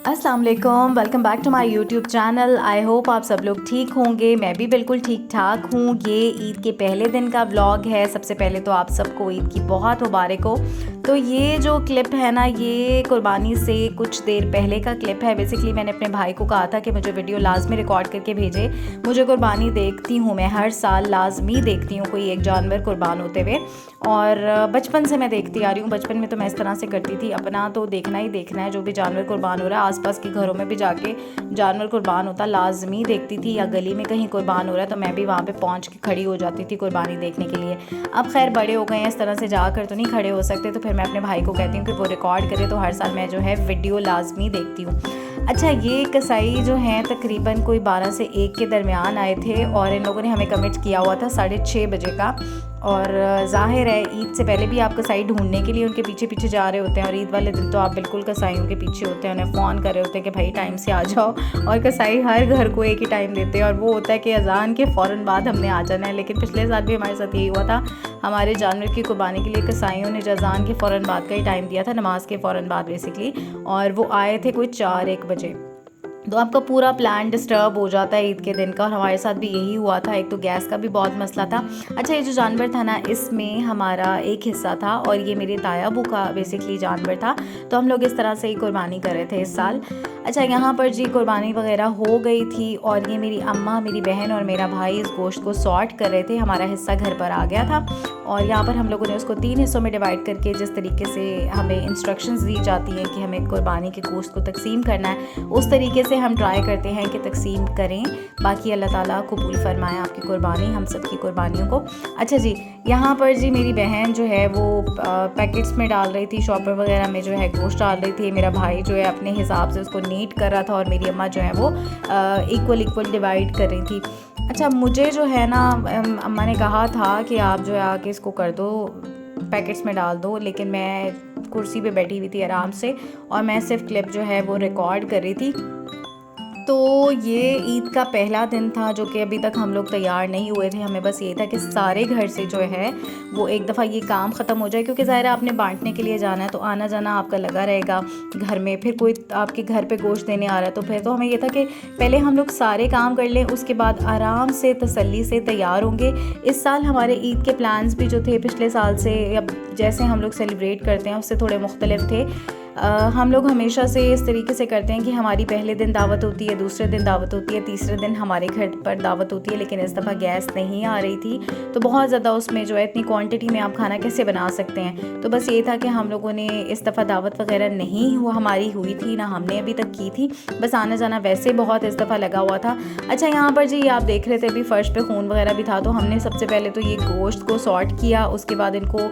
अस्सलाम वालेकुम, welcome back to my YouTube channel. I hope आप सब लोग ठीक होंगे। मैं भी बिल्कुल ठीक ठाक हूँ। ये ईद के पहले दिन का व्लॉग है। सबसे पहले तो आप सबको ईद की बहुत मुबारक हो। तो ये जो क्लिप है ना, ये कुर्बानी से कुछ देर पहले का क्लिप है। बेसिकली मैंने अपने भाई को कहा था कि मुझे वीडियो लाजमी रिकॉर्ड करके भेजे। मुझे कुर्बानी देखती हूँ, मैं हर साल लाजमी देखती हूँ कोई एक जानवर कुर्बान होते हुए, और बचपन से मैं देखती आ रही हूँ। बचपन में तो मैं इस तरह से करती थी, अपना तो देखना ही देखना है। जो भी जानवर कुर्बान हो रहा है, आसपास के घरों में भी जाके जानवर कुर्बान होता लाजमी देखती थी, या गली में कहीं कुर्बान हो रहा है तो मैं भी वहाँ पे पहुँच के खड़ी हो जाती थी कुर्बानी देखने के लिए। अब खैर बड़े हो गए हैं, इस तरह से जाकर तो नहीं खड़े हो सकते, तो फिर मैं अपने भाई को कहती हूँ कि वो रिकॉर्ड करे, तो हर साल मैं जो है वीडियो लाजमी देखती हूँ। अच्छा, ये कसाई जो हैं तकरीबन कोई 12 से 1 के दरमियान आए थे, और इन लोगों ने हमें कमिट किया हुआ था 6:30 बजे का। और ज़ाहिर है ईद से पहले भी आप कसाई ढूंढने के लिए उनके पीछे पीछे जा रहे होते हैं, और ईद वाले दिन तो आप बिल्कुल कसाईयों के पीछे होते हैं, उन्हें फ़ोन कर रहे होते हैं कि भाई टाइम से आ जाओ। और कसाई हर घर को एक ही टाइम देते हैं, और वो होता है कि अजान के फ़ौरन बाद हमने आ जाना है। लेकिन पिछले साल भी हमारे साथ यही हुआ था। हमारे जानवर की कुर्बानी के लिए कसाईयों ने अजान के फ़ौरन बाद का ही टाइम दिया था, नमाज के फ़ौरन बाद बेसिकली, और वो आए थे कोई 4-1 बजे। तो आपका पूरा प्लान डिस्टर्ब हो जाता है ईद के दिन का, और हमारे साथ भी यही हुआ था। एक तो गैस का भी बहुत मसला था। अच्छा, ये जो जानवर था ना, इसमें हमारा एक हिस्सा था, और ये मेरे ताया अबू का बेसिकली जानवर था। तो हम लोग इस तरह से ही कुर्बानी कर रहे थे इस साल। अच्छा, यहाँ पर जी कुर्बानी वगैरह हो गई थी, और ये मेरी अम्मा, मेरी बहन और मेरा भाई इस गोश्त को सॉर्ट कर रहे थे। हमारा हिस्सा घर पर आ गया था, और यहाँ पर हम लोगों ने उसको 3 हिस्सों में डिवाइड करके, जिस तरीके से हमें इंस्ट्रक्शंस दी जाती हैं कि हमें कुर्बानी के गोश्त को तकसीम करना है, उस तरीके से हम ट्राई करते हैं कि तकसीम करें। बाकी अल्लाह ताला कबूल फरमाए आपकी कुर्बानी, हम सब की कुर्बानियों को। अच्छा जी, यहाँ पर जी मेरी बहन जो है वो पैकेट्स में डाल रही थी, शॉपर वगैरह में जो है गोश्त डाल रही थी। मेरा भाई जो है अपने हिसाब से उसको नीट कर रहा था, और मेरी अम्मा जो है वो इक्वल डिवाइड कर रही थी। अच्छा, मुझे जो है ना अम्मा ने कहा था कि आप जो है आके इसको कर दो, पैकेट्स में डाल दो, लेकिन मैं कुर्सी पे बैठी हुई थी आराम से, और मैं सिर्फ क्लिप जो है वो रिकॉर्ड कर रही थी। तो ये ईद का पहला दिन था, जो कि अभी तक हम लोग तैयार नहीं हुए थे। हमें बस ये था कि सारे घर से जो है वो एक दफ़ा ये काम ख़त्म हो जाए, क्योंकि ज़ाहिर है आपने बांटने के लिए जाना है, तो आना जाना आपका लगा रहेगा घर में। फिर कोई आपके घर पे गोश्त देने आ रहा है, तो फिर तो हमें ये था कि पहले हम लोग सारे काम कर लें, उसके बाद आराम से तसल्ली से तैयार होंगे। इस साल हमारे ईद के प्लान्स भी जो थे पिछले साल से, या जैसे हम लोग सेलिब्रेट करते हैं उससे थोड़े मुख्तलिफ थे। हम लोग हमेशा से इस तरीके से करते हैं कि हमारी पहले दिन दावत होती है, दूसरे दिन दावत होती है, तीसरे दिन हमारे घर पर दावत होती है। लेकिन इस दफ़ा गैस नहीं आ रही थी, तो बहुत ज़्यादा उसमें जो है इतनी क्वांटिटी में आप खाना कैसे बना सकते हैं। तो बस ये था कि हम लोगों ने इस दफ़ा दावत वगैरह नहीं हुआ हमारी हुई थी, ना हमने अभी तक की थी। बस आना जाना वैसे बहुत इस दफ़ा लगा हुआ था। अच्छा, यहाँ पर जी आप देख रहे थे अभी फ़र्श पे खून वगैरह भी था, तो हमने सबसे पहले तो ये गोश्त को सॉर्ट किया, उसके बाद इनको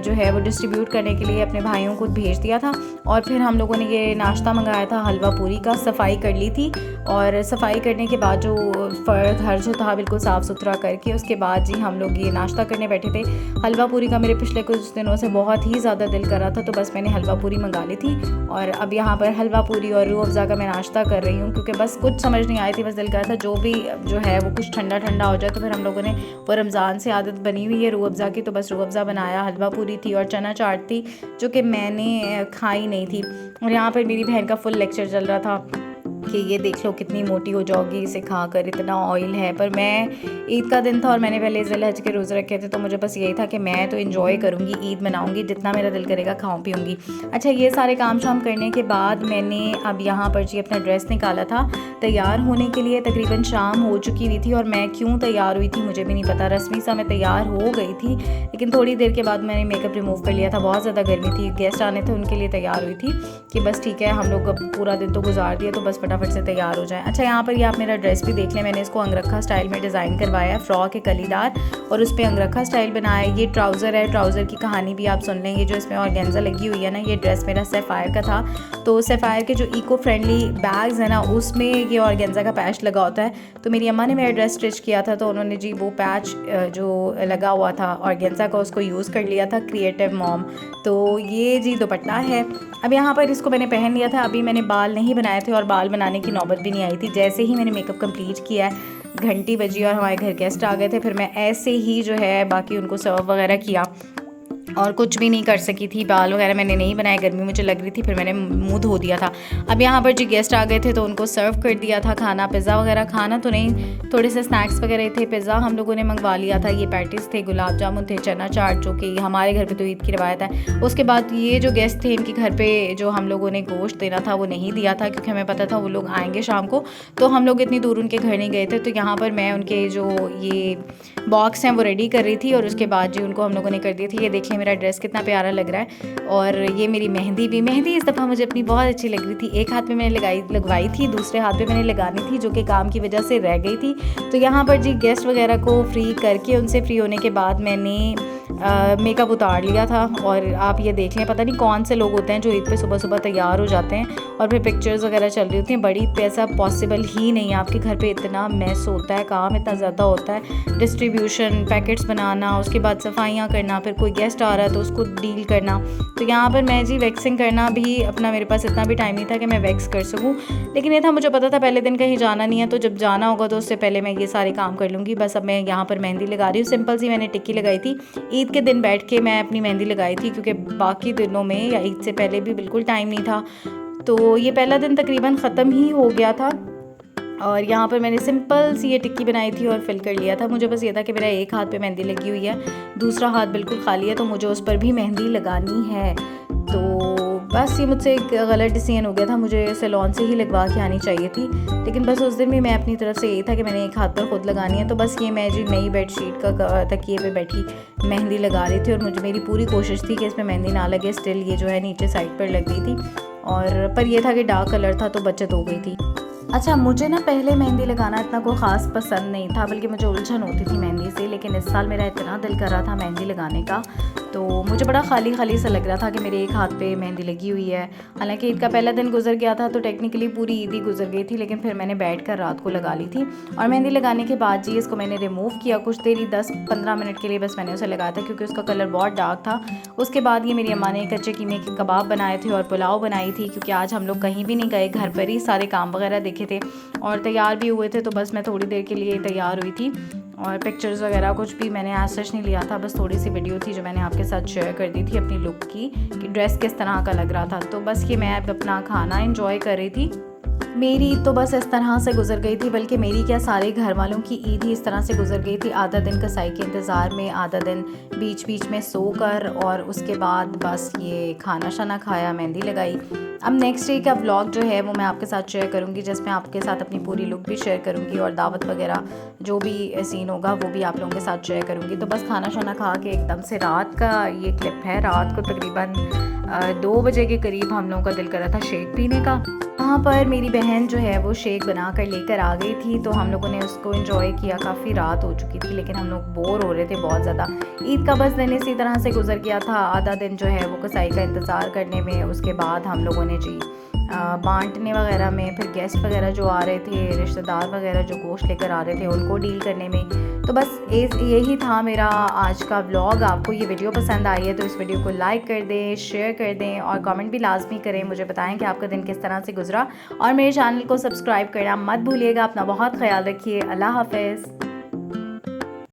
जो है वो डिस्ट्रीब्यूट करने के लिए अपने भाइयों को भेज दिया था। और फिर हम लोगों ने ये नाश्ता मंगाया था हलवा पूरी का, सफाई कर ली थी। और सफाई करने के बाद जो घर जो था बिल्कुल साफ़ सुथरा करके, उसके बाद जी हम लोग ये नाश्ता करने बैठे थे। हलवा पूरी का मेरे पिछले कुछ दिनों से बहुत ही ज़्यादा दिल कर रहा था, तो बस मैंने हलवा पूरी मंगा ली थी। और अब यहाँ पर हलवा पूरी और रूह अफ़ज़ा का मैं नाश्ता कर रही हूँ, क्योंकि बस कुछ समझ नहीं आई थी, बस दिल कर रहा था जो भी जो है वो कुछ ठंडा ठंडा हो जाए। तो फिर हम लोगों ने, वो रमज़ान से आदत बनी हुई है रूह अफ़ज़ा की, तो बस रूह अफ़ज़ा बनाया, हलवा पूरी थी और चना चाट थी, जो कि मैंने खाई नहीं थी। और यहाँ पर मेरी बहन का फुल लेक्चर चल रहा था कि ये देख लो कितनी मोटी हो जाओगी इसे खाकर, इतना ऑयल है। पर मैं, ईद का दिन था और मैंने पहले ज़िल-हज के रोज़े रखे थे, तो मुझे बस यही था कि मैं तो एंजॉय करूँगी, ईद मनाऊँगी, जितना मेरा दिल करेगा खाऊँ पीऊँगी। अच्छा, ये सारे काम शाम करने के बाद मैंने अब यहाँ पर जी अपना ड्रेस निकाला था तैयार होने के लिए। तकरीबन शाम हो चुकी हुई थी, और मैं क्यों तैयार हुई थी मुझे भी नहीं पता। रस्मी सा मैं तैयार हो गई थी, लेकिन थोड़ी देर के बाद मैंने मेकअप रिमूव कर लिया था। बहुत ज़्यादा गर्मी थी, गेस्ट आने थे, उनके लिए तैयार हुई थी कि बस ठीक है, हम लोग अब पूरा दिन तो गुजार दिया, तो बस फटाफट से तैयार हो जाएं। अच्छा, यहाँ पर ये आप मेरा ड्रेस भी देख लें, मैंने इसको अंगरखा स्टाइल में डिज़ाइन करवाया है, फ्रॉक है कलीदार, और उस पर अंगरखा स्टाइल बनाया है। ये ट्राउज़र है, ट्राउज़र की कहानी भी आप सुन लें। ये जो इसमें ऑर्गेन्जा लगी हुई है ना, ये ड्रेस मेरा सैफायर का था। तो सैफायर के जो इको फ्रेंडली बैग्स हैं ना, उसमें ये ऑर्गेन्जा का पैच लगा होता है। तो मेरी अम्मा ने मेरा ड्रेस स्टिच किया था, तो उन्होंने जी वो पैच जो लगा हुआ था ऑर्गेन्जा का, उसको यूज़ कर लिया था, क्रिएटिव मॉम। तो ये जी दुपट्टा है। अब यहाँ पर इसको मैंने पहन लिया था। अभी मैंने बाल नहीं बनाए थे, और बाल बनाने की नौबत भी नहीं आई थी। जैसे ही मैंने मेकअप कंप्लीट किया है, घंटी बजी और हमारे घर गेस्ट आ गए थे, फिर मैं ऐसे ही जो है बाकी उनको सर्व वगैरह किया। और कुछ भी नहीं कर सकी थी। बाल वगैरह मैंने नहीं बनाए, गर्मी मुझे लग रही थी, फिर मैंने मुंह धो दिया था। अब यहाँ पर जी गेस्ट आ गए थे तो उनको सर्व कर दिया था खाना। पिज़्ज़ा वगैरह खाना तो नहीं, थोड़े से स्नैक्स वगैरह थे। पिज़्ज़ा हम लोगों ने मंगवा लिया था। ये पैटीज़ थे, गुलाब जामुन थे, चना चाट, जो कि हमारे घर पर तो ईद की रवायत है। उसके बाद ये जो गेस्ट थे, इनके घर पर जो हम लोगों ने गोश्त देना था वो नहीं दिया था, क्योंकि हमें पता था वो लोग आएँगे शाम को, तो हम लोग इतनी दूर उनके घर नहीं गए थे। तो यहाँ पर मैं उनके जो ये बॉक्स हैं वो रेडी कर रही थी, और उसके बाद जी उनको हम लोगों ने कर दी थी। ये देखिए मेरा ड्रेस कितना प्यारा लग रहा है। और ये मेरी मेहंदी इस दफ़ा मुझे अपनी बहुत अच्छी लग रही थी। एक हाथ में मैंने लगवाई थी, दूसरे हाथ पे मैंने लगानी थी, जो कि काम की वजह से रह गई थी। तो यहाँ पर जी गेस्ट वगैरह को फ्री करके, उनसे फ्री होने के बाद मैंने मेकअप उतार लिया था। और आप ये देख लें, पता नहीं कौन से लोग होते हैं जो ईद पे सुबह सुबह तैयार हो जाते हैं और फिर पिक्चर्स वगैरह चल रही होती हैं। बड़ी पे ऐसा पॉसिबल ही नहीं है, आपके घर पे इतना मेस होता है, काम इतना ज़्यादा होता है, डिस्ट्रीब्यूशन, पैकेट्स बनाना, उसके बाद सफाइयाँ करना, फिर कोई गेस्ट आ रहा है तो उसको डील करना। तो यहाँ पर मैं जी वैक्सिंग करना भी अपना, मेरे पास इतना भी टाइम नहीं था कि मैं वैक्स कर सकूँ, लेकिन ये था, मुझे पता था पहले दिन कहीं जाना नहीं है, तो जब जाना होगा तो उससे पहले मैं ये सारे काम कर लूँगी। बस अब मैं यहाँ पर मेहंदी लगा रही हूँ। सिंपल सी मैंने टिक्की लगाई थी। ईद के दिन बैठ के मैं अपनी मेहंदी लगाई थी, क्योंकि बाकी दिनों में या ईद से पहले भी बिल्कुल टाइम नहीं था। तो ये पहला दिन तकरीबन ख़त्म ही हो गया था। और यहाँ पर मैंने सिंपल सी ये टिक्की बनाई थी और फिल कर लिया था। मुझे बस ये था कि मेरा एक हाथ पे मेहंदी लगी हुई है, दूसरा हाथ बिल्कुल खाली है, तो मुझे उस पर भी मेहंदी लगानी है। तो बस ये मुझसे एक गलत डिसीजन हो गया था, मुझे सैलून से ही लगवा के आनी चाहिए थी, लेकिन बस उस दिन भी मैं अपनी तरफ से यही था कि मैंने एक हाथ पर ख़ुद लगानी है। तो बस ये मैं जी नई बेडशीट का तकिए पे बैठी मेहंदी लगा रही थी, और मेरी पूरी कोशिश थी कि इसमें मेहंदी ना लगे। स्टिल ये जो है नीचे साइड पर लग गई थी, और पर यह था कि डार्क कलर था तो बचत हो गई थी। अच्छा, मुझे ना पहले मेहंदी लगाना इतना कोई ख़ास पसंद नहीं था, बल्कि मुझे उलझन होती थी मेहंदी से। लेकिन इस साल मेरा इतना दिल कर रहा था मेहंदी लगाने का, तो मुझे बड़ा खाली खाली सा लग रहा था कि मेरे एक हाथ पे मेहंदी लगी हुई है। हालांकि ईद का पहला दिन गुजर गया था, तो टेक्निकली पूरी ईद ही गुजर गई थी, लेकिन फिर मैंने बैठकर रात को लगा ली थी। और मेहंदी लगाने के बाद जी इसको मैंने रिमूव किया कुछ देरी, 10-15 मिनट के लिए बस मैंने उसे लगाया था, क्योंकि उसका कलर बहुत डार्क था। उसके बाद ये मेरी अम्मा ने कच्चे कीमे के कबाब बनाए थे और पुलाव बनाई थी, क्योंकि आज हम लोग कहीं भी नहीं गए, घर पर ही सारे काम वगैरह देखे थे और तैयार भी हुए थे। तो बस मैं थोड़ी देर के लिए तैयार हुई थी, और पिक्चर्स वगैरह कुछ भी मैंने आज सच नहीं लिया था। बस थोड़ी सी वीडियो थी जो मैंने आपके साथ शेयर कर दी थी अपनी लुक की, कि ड्रेस किस तरह का लग रहा था। तो बस ये मैं अब अपना खाना एंजॉय कर रही थी। मेरी तो बस इस तरह से गुजर गई थी, बल्कि मेरी क्या, सारे घर वालों की ईद ही इस तरह से गुजर गई थी। आधा दिन कसाई के इंतज़ार में, आधा दिन बीच बीच में सोकर, और उसके बाद बस ये खाना शाना खाया, मेहंदी लगाई। अब नेक्स्ट डे का व्लॉग जो है वो मैं आपके साथ शेयर करूंगी, जिसमें आपके साथ अपनी पूरी लुक भी शेयर करूंगी, और दावत वगैरह जो भी सीन होगा वो भी आप लोगों के साथ शेयर करूंगी। तो बस खाना शाना खा के एकदम से, रात का ये क्लिप है, रात को तकरीबन 2 बजे के करीब हम लोगों का दिल कर रहा था शेक पीने का। वहाँ पर मेरी बहन जो है वो शेक बना कर लेकर आ गई थी, तो हम लोगों ने उसको एंजॉय किया। काफ़ी रात हो चुकी थी, लेकिन हम लोग बोर हो रहे थे बहुत ज़्यादा। ईद का बस दिन इसी तरह से गुजर गया था। आधा दिन जो है वो कसाई का इंतज़ार करने में, उसके बाद हम लोगों ने जी बांटने वगैरह में, फिर गेस्ट वगैरह जो आ रहे थे, रिश्तेदार वगैरह जो गोश्त लेकर आ रहे थे, उनको डील करने में। तो बस यही था मेरा आज का व्लॉग। आपको ये वीडियो पसंद आई है तो इस वीडियो को लाइक कर दें, शेयर कर दें, और कमेंट भी लाजमी करें, मुझे बताएं कि आपका दिन किस तरह से गुजरा। और मेरे चैनल को सब्सक्राइब करना मत भूलिएगा। अपना बहुत ख्याल रखिए। अल्लाह हाफ़िज़।